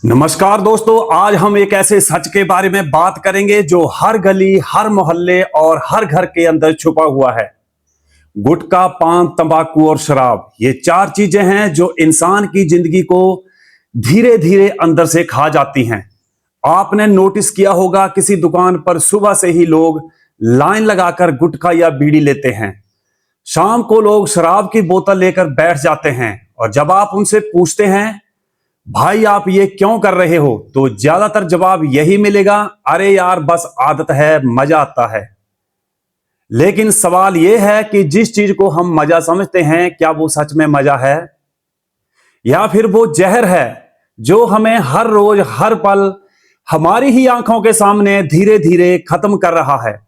नमस्कार दोस्तों, आज हम एक ऐसे सच के बारे में बात करेंगे जो हर गली, हर मोहल्ले और हर घर के अंदर छुपा हुआ है। गुटखा, पान, तंबाकू और शराब, ये चार चीजें हैं जो इंसान की जिंदगी को धीरे धीरे अंदर से खा जाती हैं। आपने नोटिस किया होगा, किसी दुकान पर सुबह से ही लोग लाइन लगाकर गुटखा या बीड़ी लेते हैं। शाम को लोग शराब की बोतल लेकर बैठ जाते हैं और जब आप उनसे पूछते हैं, भाई आप ये क्यों कर रहे हो, तो ज्यादातर जवाब यही मिलेगा, अरे यार बस आदत है, मजा आता है। लेकिन सवाल यह है कि जिस चीज को हम मजा समझते हैं, क्या वो सच में मजा है या फिर वो जहर है जो हमें हर रोज हर पल हमारी ही आंखों के सामने धीरे धीरे खत्म कर रहा है।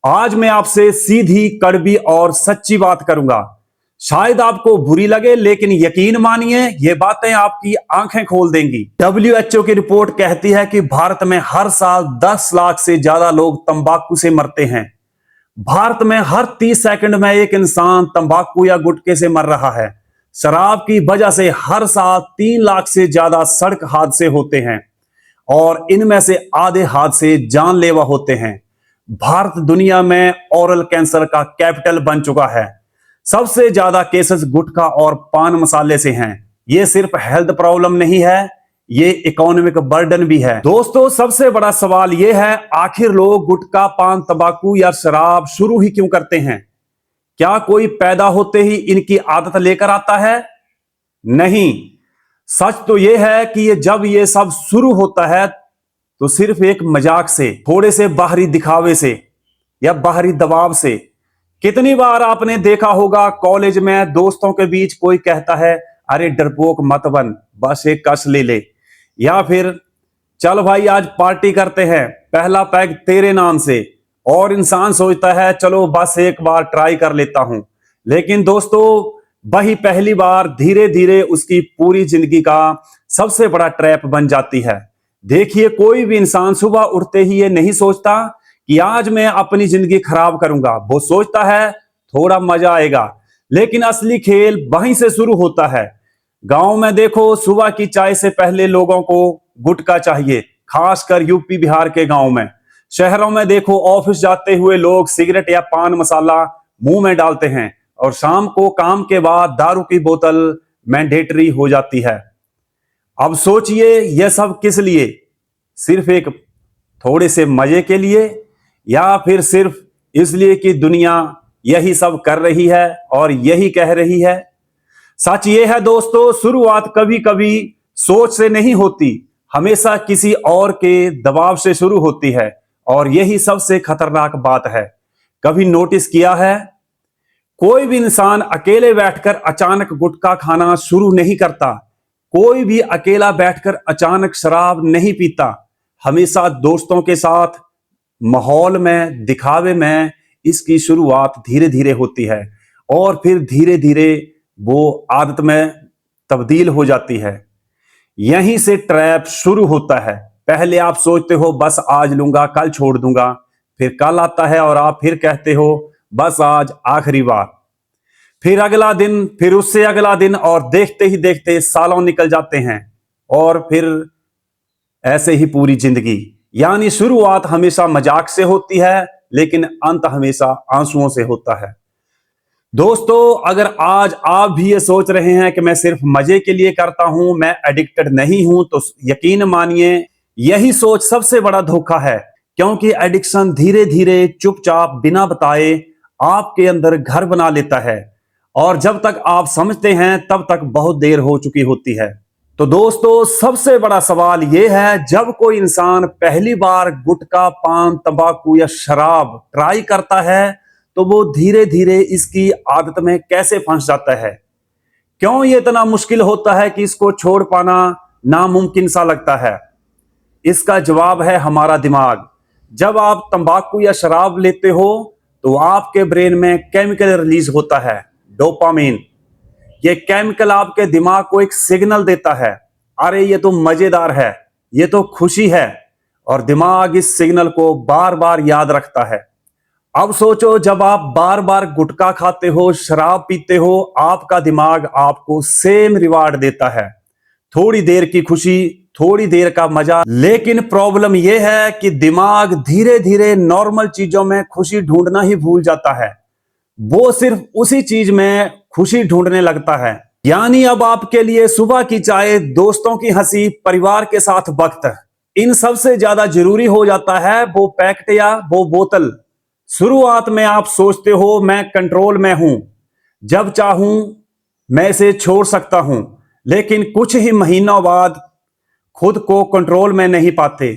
आज मैं आपसे सीधी, कड़वी और सच्ची बात करूंगा। शायद आपको बुरी लगे, लेकिन यकीन मानिए ये बातें आपकी आंखें खोल देंगी। WHO की रिपोर्ट कहती है कि भारत में हर साल 10 लाख से ज्यादा लोग तंबाकू से मरते हैं। भारत में हर 30 सेकंड में एक इंसान तंबाकू या गुटखे से मर रहा है। शराब की वजह से हर साल 3 लाख से ज्यादा सड़क हादसे होते हैं और इनमें से आधे हादसे जानलेवा होते हैं। भारत दुनिया में ओरल कैंसर का कैपिटल बन चुका है। सबसे ज्यादा केसेस गुटखा और पान मसाले से हैं। ये सिर्फ हेल्थ प्रॉब्लम नहीं है, ये इकोनॉमिक बर्डन भी है। दोस्तों, सबसे बड़ा सवाल ये है, आखिर लोग गुटखा, पान, तंबाकू या शराब शुरू ही क्यों करते हैं? क्या कोई पैदा होते ही इनकी आदत लेकर आता है? नहीं। सच तो यह है कि जब ये सब शुरू होता है तो सिर्फ एक मजाक से, थोड़े से बाहरी दिखावे से या बाहरी दबाव से। कितनी बार आपने देखा होगा, कॉलेज में दोस्तों के बीच कोई कहता है, अरे डरपोक मत बन, बस एक कस ले ले, या फिर चल भाई आज पार्टी करते हैं, पहला पैग तेरे नाम से। और इंसान सोचता है चलो बस एक बार ट्राई कर लेता हूं। लेकिन दोस्तों, वही पहली बार धीरे धीरे उसकी पूरी जिंदगी का सबसे बड़ा ट्रैप बन जाती है। देखिए, कोई भी इंसान सुबह उठते ही ये नहीं सोचता कि आज मैं अपनी जिंदगी खराब करूंगा। वो सोचता है थोड़ा मजा आएगा, लेकिन असली खेल वहीं से शुरू होता है। गांव में देखो, सुबह की चाय से पहले लोगों को गुटखा चाहिए, खासकर यूपी बिहार के गांव में। शहरों में देखो, ऑफिस जाते हुए लोग सिगरेट या पान मसाला मुंह में डालते हैं और शाम को काम के बाद दारू की बोतल मैंडेटरी हो जाती है। अब सोचिए, यह सब किस लिए? सिर्फ एक थोड़े से मजे के लिए, या फिर सिर्फ इसलिए कि दुनिया यही सब कर रही है और यही कह रही है? सच ये है दोस्तों, शुरुआत कभी कभी सोच से नहीं होती, हमेशा किसी और के दबाव से शुरू होती है। और यही सबसे खतरनाक बात है। कभी नोटिस किया है, कोई भी इंसान अकेले बैठकर अचानक गुटखा खाना शुरू नहीं करता। कोई भी अकेला बैठकर अचानक शराब नहीं पीता। हमेशा दोस्तों के साथ, माहौल में, दिखावे में इसकी शुरुआत धीरे धीरे होती है और फिर धीरे धीरे वो आदत में तब्दील हो जाती है। यहीं से ट्रैप शुरू होता है। पहले आप सोचते हो बस आज लूंगा, कल छोड़ दूंगा, फिर कल आता है और आप फिर कहते हो बस आज आखिरी बार। फिर अगला दिन, फिर उससे अगला दिन, और देखते ही देखते सालों निकल जाते हैं और फिर ऐसे ही पूरी जिंदगी। यानी शुरुआत हमेशा मजाक से होती है, लेकिन अंत हमेशा आंसुओं से होता है। दोस्तों, अगर आज आप भी ये सोच रहे हैं कि मैं सिर्फ मजे के लिए करता हूं, मैं एडिक्टेड नहीं हूं, तो यकीन मानिए यही सोच सबसे बड़ा धोखा है। क्योंकि एडिक्शन धीरे धीरे, चुपचाप, बिना बताए आपके अंदर घर बना लेता है और जब तक आप समझते हैं तब तक बहुत देर हो चुकी होती है। तो दोस्तों, सबसे बड़ा सवाल यह है, जब कोई इंसान पहली बार गुटखा, पान, तंबाकू या शराब ट्राई करता है तो वो धीरे धीरे इसकी आदत में कैसे फंस जाता है? क्यों ये इतना मुश्किल होता है कि इसको छोड़ पाना नामुमकिन सा लगता है? इसका जवाब है हमारा दिमाग। जब आप तंबाकू या शराब लेते हो तो आपके ब्रेन में केमिकल रिलीज होता है, डोपामिन। ये केमिकल आपके दिमाग को एक सिग्नल देता है, अरे ये तो मजेदार है, ये तो खुशी है, और दिमाग इस सिग्नल को बार बार याद रखता है। अब सोचो, जब आप बार बार गुटखा खाते हो, शराब पीते हो, आपका दिमाग आपको सेम रिवार्ड देता है। थोड़ी देर की खुशी, थोड़ी देर का मजा। लेकिन प्रॉब्लम यह है कि दिमाग धीरे धीरे नॉर्मल चीजों में खुशी ढूंढना ही भूल जाता है। वो सिर्फ उसी चीज में खुशी ढूंढने लगता है। यानी अब आपके लिए सुबह की चाय, दोस्तों की हंसी, परिवार के साथ वक्त, इन सबसे ज्यादा जरूरी हो जाता है वो पैकेट या वो बोतल। शुरुआत में आप सोचते हो मैं कंट्रोल में हूं, जब चाहूं मैं इसे छोड़ सकता हूं, लेकिन कुछ ही महीनों बाद खुद को कंट्रोल में नहीं पाते।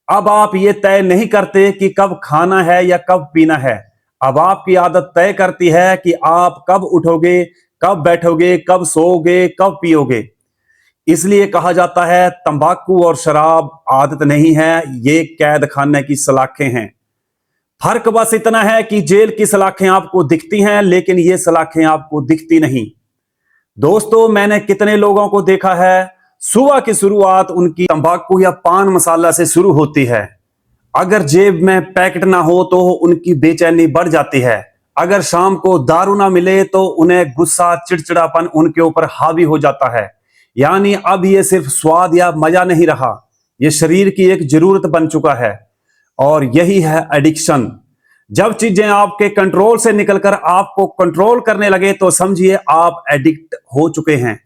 अब आप ये तय नहीं करते कि कब खाना है या कब पीना है। अब आपकी आदत तय करती है कि आप कब उठोगे, कब बैठोगे, कब सोओगे, कब पियोगे। इसलिए कहा जाता है तंबाकू और शराब आदत नहीं है, ये कैद खाने की सलाखें हैं। फर्क बस इतना है कि जेल की सलाखें आपको दिखती हैं, लेकिन ये सलाखें आपको दिखती नहीं। दोस्तों, मैंने कितने लोगों को देखा है, सुबह की शुरुआत उनकी तंबाकू या पान मसाला से शुरू होती है। अगर जेब में पैकेट ना हो तो उनकी बेचैनी बढ़ जाती है। अगर शाम को दारू ना मिले तो उन्हें गुस्सा, चिड़चिड़ापन उनके ऊपर हावी हो जाता है। यानी अब ये सिर्फ स्वाद या मजा नहीं रहा, ये शरीर की एक जरूरत बन चुका है। और यही है एडिक्शन। जब चीजें आपके कंट्रोल से निकलकर आपको कंट्रोल करने लगे तो समझिए आप एडिक्ट हो चुके हैं।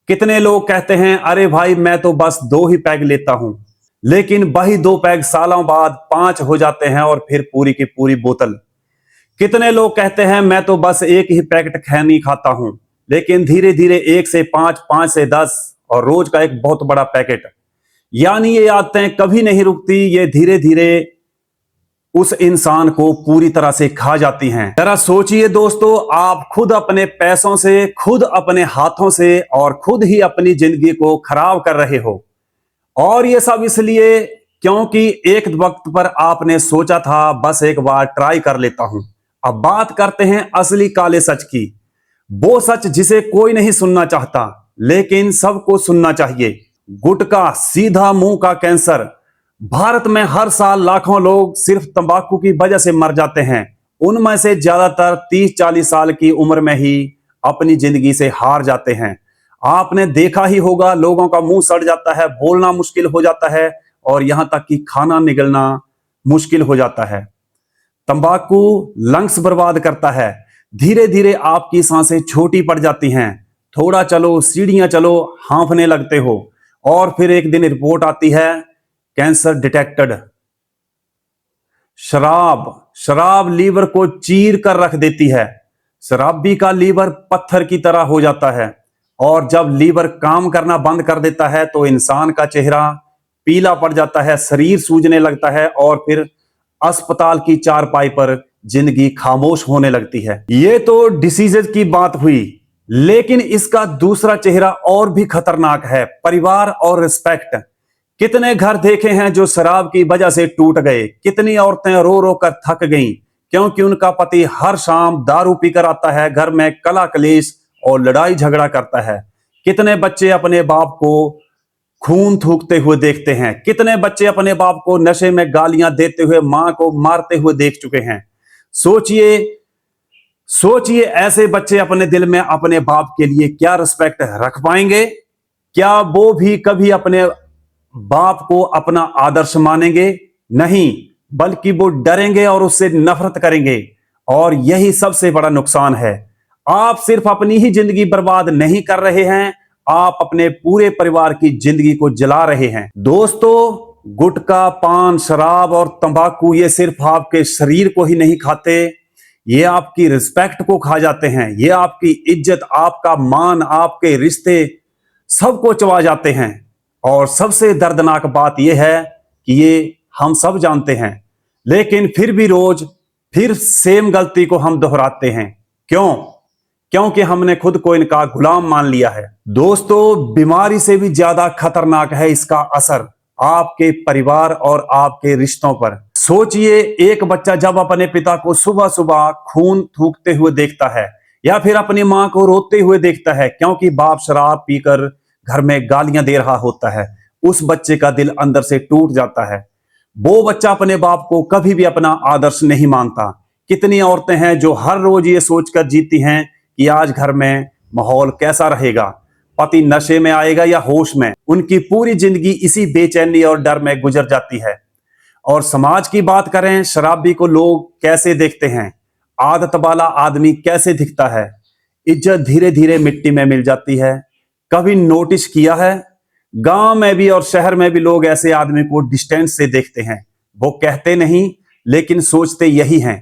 कितने लोग कहते हैं अरे भाई मैं तो बस 2 ही पैग लेता हूं, लेकिन वही 2 पैग सालों बाद 5 हो जाते हैं और फिर पूरी की पूरी बोतल। कितने लोग कहते हैं मैं तो बस 1 ही पैकेट खैनी खाता हूं, लेकिन धीरे धीरे 1 से 5, 5 से 10 और रोज का एक बहुत बड़ा पैकेट। यानी ये आदतें कभी नहीं रुकती, ये धीरे धीरे उस इंसान को पूरी तरह से खा जाती हैं। जरा सोचिए दोस्तों, आप खुद अपने पैसों से, खुद अपने हाथों से और खुद ही अपनी जिंदगी को खराब कर रहे हो। और ये सब इसलिए क्योंकि एक वक्त पर आपने सोचा था बस एक बार ट्राई कर लेता हूं। अब बात करते हैं असली काले सच की, वो सच जिसे कोई नहीं सुनना चाहता लेकिन सबको सुनना चाहिए। गुटखा सीधा मुंह का कैंसर। भारत में हर साल लाखों लोग सिर्फ तंबाकू की वजह से मर जाते हैं। उनमें से ज्यादातर 30-40 साल की उम्र में ही अपनी जिंदगी से हार जाते हैं। आपने देखा ही होगा, लोगों का मुंह सड़ जाता है, बोलना मुश्किल हो जाता है और यहां तक कि खाना निगलना मुश्किल हो जाता है। तंबाकू लंग्स बर्बाद करता है। धीरे धीरे आपकी सांसें छोटी पड़ जाती हैं। थोड़ा चलो, सीढ़ियां चलो, हांफने लगते हो और फिर एक दिन रिपोर्ट आती है कैंसर डिटेक्टेड। शराब लीवर को चीर कर रख देती है। शराबी का लीवर पत्थर की तरह हो जाता है और जब लीवर काम करना बंद कर देता है तो इंसान का चेहरा पीला पड़ जाता है, शरीर सूजने लगता है और फिर अस्पताल की चारपाई पर जिंदगी खामोश होने लगती है। ये तो डिसीजेज की बात हुई, लेकिन इसका दूसरा चेहरा और भी खतरनाक है, परिवार और रिस्पेक्ट। कितने घर देखे हैं जो शराब की वजह से टूट गए। कितनी औरतें रो रो कर थक गईं क्योंकि उनका पति हर शाम दारू पीकर आता है, घर में कला कलेश और लड़ाई झगड़ा करता है। कितने बच्चे अपने बाप को खून थूकते हुए देखते हैं। कितने बच्चे अपने बाप को नशे में गालियां देते हुए, मां को मारते हुए देख चुके हैं। सोचिए ऐसे बच्चे अपने दिल में अपने बाप के लिए क्या रिस्पेक्ट रख पाएंगे? क्या वो भी कभी अपने बाप को अपना आदर्श मानेंगे? नहीं, बल्कि वो डरेंगे और उससे नफरत करेंगे। और यही सबसे बड़ा नुकसान है। आप सिर्फ अपनी ही जिंदगी बर्बाद नहीं कर रहे हैं, आप अपने पूरे परिवार की जिंदगी को जला रहे हैं। दोस्तों, गुटखा, पान, शराब और तंबाकू ये सिर्फ आपके शरीर को ही नहीं खाते, ये आपकी रिस्पेक्ट को खा जाते हैं। ये आपकी इज्जत, आपका मान, आपके रिश्ते सबको चबा जाते हैं। और सबसे दर्दनाक बात यह है कि ये हम सब जानते हैं, लेकिन फिर भी रोज फिर सेम गलती को हम दोहराते हैं। क्यों? क्योंकि हमने खुद को इनका गुलाम मान लिया है। दोस्तों, बीमारी से भी ज्यादा खतरनाक है इसका असर आपके परिवार और आपके रिश्तों पर। सोचिए, एक बच्चा जब अपने पिता को सुबह सुबह खून थूकते हुए देखता है या फिर अपनी मां को रोते हुए देखता है क्योंकि बाप शराब पीकर घर में गालियां दे रहा होता है, उस बच्चे का दिल अंदर से टूट जाता है। वो बच्चा अपने बाप को कभी भी अपना आदर्श नहीं मानता। कितनी औरतें हैं जो हर रोज ये सोचकर जीती हैं कि आज घर में माहौल कैसा रहेगा। पति नशे में आएगा या होश में, उनकी पूरी जिंदगी इसी बेचैनी और डर में गुजर जाती है। और समाज की बात करें, शराबी को लोग कैसे देखते हैं, आदत वाला आदमी कैसे दिखता है, इज्जत धीरे धीरे मिट्टी में मिल जाती है। कभी नोटिस किया है, गांव में भी और शहर में भी लोग ऐसे आदमी को डिस्टेंस से देखते हैं। वो कहते नहीं लेकिन सोचते यही हैं।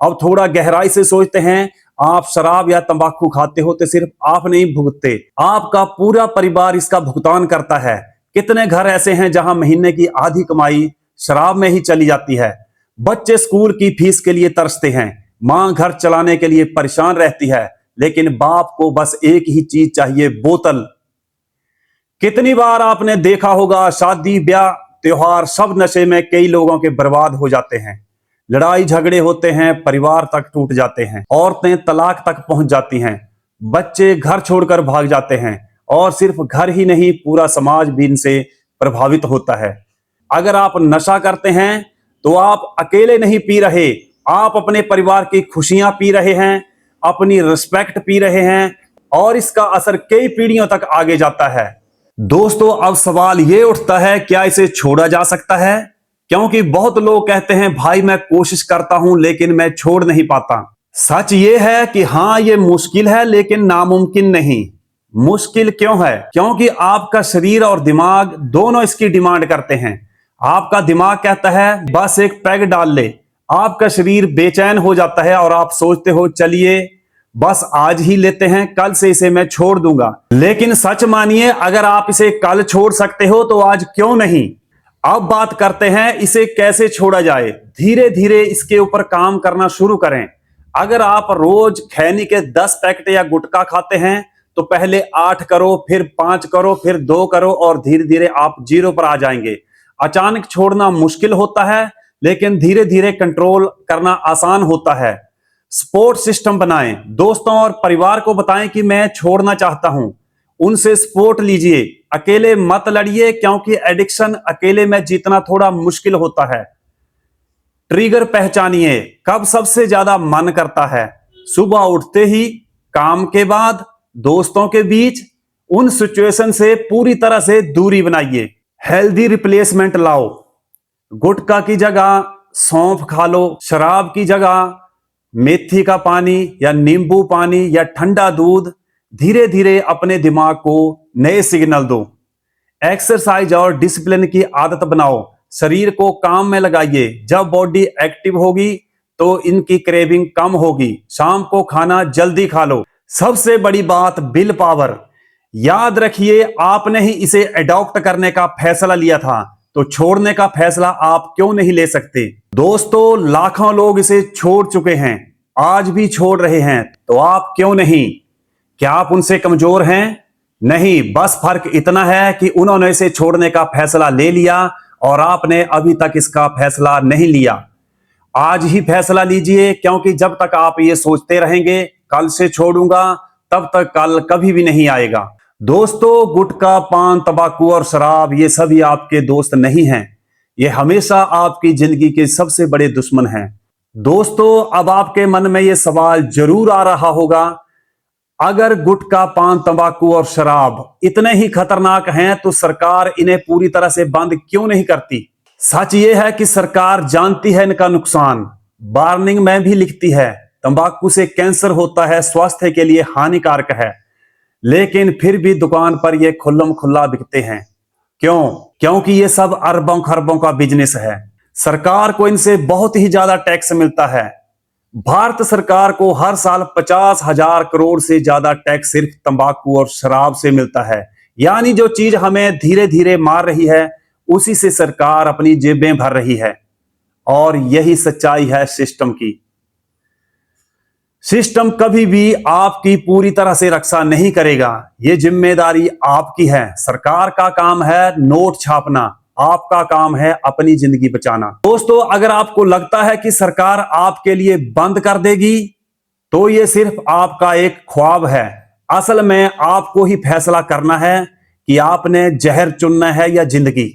अब थोड़ा गहराई से सोचते हैं, आप शराब या तंबाकू खाते हो तो सिर्फ आप नहीं भुगतते, आपका पूरा परिवार इसका भुगतान करता है। कितने घर ऐसे हैं जहां महीने की आधी कमाई शराब में ही चली जाती है। बच्चे स्कूल की फीस के लिए तरसते हैं, मां घर चलाने के लिए परेशान रहती है, लेकिन बाप को बस एक ही चीज चाहिए, बोतल। कितनी बार आपने देखा होगा, शादी ब्याह त्योहार सब नशे में कई लोगों के बर्बाद हो जाते हैं। लड़ाई झगड़े होते हैं, परिवार तक टूट जाते हैं, औरतें तलाक तक पहुंच जाती हैं, बच्चे घर छोड़कर भाग जाते हैं, और सिर्फ घर ही नहीं पूरा समाज भी इनसे प्रभावित होता है। अगर आप नशा करते हैं तो आप अकेले नहीं पी रहे, आप अपने परिवार की खुशियां पी रहे हैं, अपनी रिस्पेक्ट पी रहे हैं, और इसका असर कई पीढ़ियों तक आगे जाता है। दोस्तों, अब सवाल ये उठता है, क्या इसे छोड़ा जा सकता है? क्योंकि बहुत लोग कहते हैं, भाई मैं कोशिश करता हूं लेकिन मैं छोड़ नहीं पाता। सच ये है कि हाँ, ये मुश्किल है लेकिन नामुमकिन नहीं। मुश्किल क्यों है? क्योंकि आपका शरीर और दिमाग दोनों इसकी डिमांड करते हैं। आपका दिमाग कहता है बस एक पैग डाल ले, आपका शरीर बेचैन हो जाता है और आप सोचते हो चलिए बस आज ही लेते हैं, कल से इसे मैं छोड़ दूंगा। लेकिन सच मानिए, अगर आप इसे कल छोड़ सकते हो तो आज क्यों नहीं। अब बात करते हैं इसे कैसे छोड़ा जाए। धीरे धीरे इसके ऊपर काम करना शुरू करें। अगर आप रोज खैनी के 10 पैकेट या गुटखा खाते हैं तो पहले 8 करो, फिर 5 करो, फिर 2 करो, और धीरे धीरे आप 0 पर आ जाएंगे। अचानक छोड़ना मुश्किल होता है, लेकिन धीरे धीरे कंट्रोल करना आसान होता है। सपोर्ट सिस्टम बनाएं, दोस्तों और परिवार को बताएं कि मैं छोड़ना चाहता हूं, उनसे सपोर्ट लीजिए। अकेले मत लड़िए, क्योंकि एडिक्शन अकेले में जीतना थोड़ा मुश्किल होता है। ट्रिगर पहचानिए, कब सबसे ज्यादा मन करता है, सुबह उठते ही, काम के बाद, दोस्तों के बीच। उन सिचुएशन से पूरी तरह से दूरी बनाइए। हेल्दी रिप्लेसमेंट लाओ, गुटखा की जगह सौंफ खा लो, शराब की जगह मेथी का पानी या नींबू पानी या ठंडा दूध। धीरे धीरे अपने दिमाग को नए सिग्नल दो। एक्सरसाइज और डिसिप्लिन की आदत बनाओ, शरीर को काम में लगाइए। जब बॉडी एक्टिव होगी तो इनकी क्रेविंग कम होगी। शाम को खाना जल्दी खा लो। सबसे बड़ी बात, विल पावर। याद रखिए, आपने ही इसे अडॉप्ट करने का फैसला लिया था, तो छोड़ने का फैसला आप क्यों नहीं ले सकते। दोस्तों, लाखों लोग इसे छोड़ चुके हैं, आज भी छोड़ रहे हैं, तो आप क्यों नहीं? क्या आप उनसे कमजोर हैं? नहीं, बस फर्क इतना है कि उन्होंने इसे छोड़ने का फैसला ले लिया और आपने अभी तक इसका फैसला नहीं लिया। आज ही फैसला लीजिए, क्योंकि जब तक आप ये सोचते रहेंगे कल से छोड़ूंगा, तब तक कल कभी भी नहीं आएगा। दोस्तों, गुटखा, पान, तंबाकू और शराब ये सभी आपके दोस्त नहीं हैं, ये हमेशा आपकी जिंदगी के सबसे बड़े दुश्मन हैं। दोस्तों, अब आपके मन में ये सवाल जरूर आ रहा होगा, अगर गुटखा, पान, तंबाकू और शराब इतने ही खतरनाक हैं तो सरकार इन्हें पूरी तरह से बंद क्यों नहीं करती? सच ये है कि सरकार जानती है इनका नुकसान, वार्निंग में भी लिखती है, तंबाकू से कैंसर होता है, स्वास्थ्य के लिए हानिकारक है, लेकिन फिर भी दुकान पर ये खुल्लम खुल्ला बिकते हैं। क्यों? क्योंकि ये सब अरबों खरबों का बिजनेस है। सरकार को इनसे बहुत ही ज्यादा टैक्स मिलता है। भारत सरकार को हर साल 50,000 करोड़ से ज्यादा टैक्स सिर्फ तंबाकू और शराब से मिलता है। यानी जो चीज हमें धीरे धीरे मार रही है, उसी से सरकार अपनी जेबें भर रही है। और यही सच्चाई है सिस्टम की। सिस्टम कभी भी आपकी पूरी तरह से रक्षा नहीं करेगा, यह जिम्मेदारी आपकी है। सरकार का काम है नोट छापना, आपका काम है अपनी जिंदगी बचाना। दोस्तों, अगर आपको लगता है कि सरकार आपके लिए बंद कर देगी, तो यह सिर्फ आपका एक ख्वाब है। असल में आपको ही फैसला करना है कि आपने जहर चुनना है या जिंदगी।